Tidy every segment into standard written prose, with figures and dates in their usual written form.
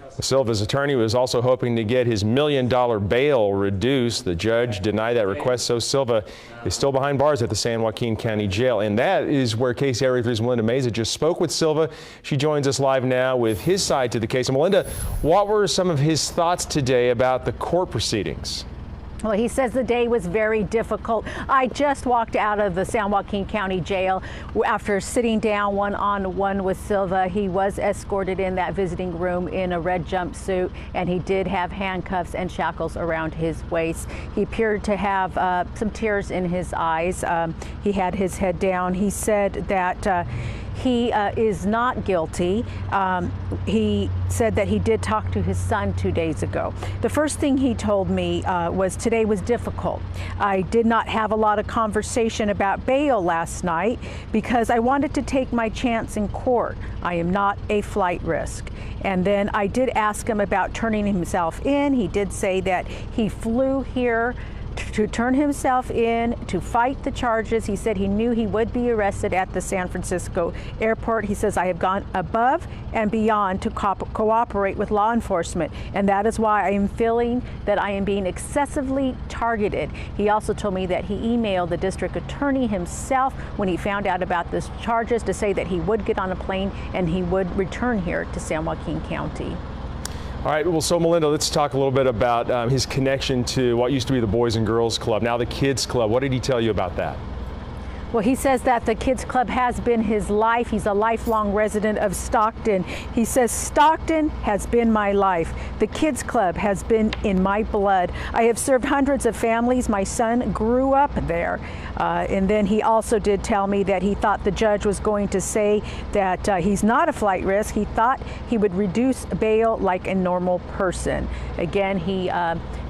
Silva's attorney was also hoping to get his $1 million bail reduced. The judge denied that request, so Silva is still behind bars at the San Joaquin County Jail. And that is where KCRA 3's Melinda Meza just spoke with Silva. She joins us live now with his side to the case. And Melinda, what were some of his thoughts today about the court proceedings? Well, he says the day was very difficult. I just walked out of the San Joaquin County Jail after sitting down one-on-one with Silva. He was escorted in that visiting room in a red jumpsuit, and he did have handcuffs and shackles around his waist. He appeared to have some tears in his eyes. He had his head down. He said that he is not guilty. He said that he did talk to his son 2 days ago. The first thing he told me was today was difficult. I did not have a lot of conversation about bail last night because I wanted to take my chance in court. I am not a flight risk. And then I did ask him about turning himself in. He did say that he flew here to turn himself in, to fight the charges. He said he knew he would be arrested at the San Francisco airport. He says, I have gone above and beyond to cooperate with law enforcement, and that is why I am feeling that I am being excessively targeted. He also told me that he emailed the district attorney himself when he found out about the charges to say that he would get on a plane and he would return here to San Joaquin County. All right, well, so Melinda, let's talk a little bit about his connection to what used to be the Boys and Girls Club, now the Kids Club. What did he tell you about that? Well, he says that the Kids Club has been his life. He's a lifelong resident of Stockton. He says, Stockton has been my life. The Kids Club has been in my blood. I have served hundreds of families. My son grew up there. And then he also did tell me that he thought the judge was going to say that he's not a flight risk. He thought he would reduce bail like a normal person. Again, he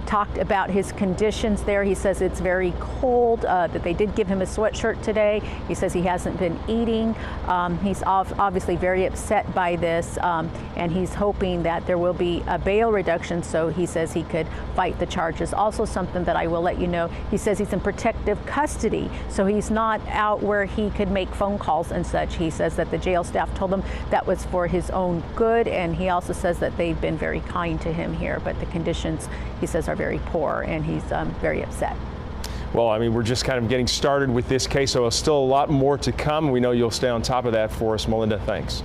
talked about his conditions there. He says it's very cold, that they did give him a sweatshirt today. He says he hasn't been eating. He's obviously very upset by this, and he's hoping that there will be a bail reduction so he says he could fight the charges. Also something that I will let you know, he says he's in protective custody, so he's not out where he could make phone calls and such. He says that the jail staff told him that was for his own good, and he also says that they've been very kind to him here, but the conditions, he says, are very poor, and he's very upset. Well, I mean, we're just kind of getting started with this case, so still a lot more to come. We know you'll stay on top of that for us. Melinda, thanks.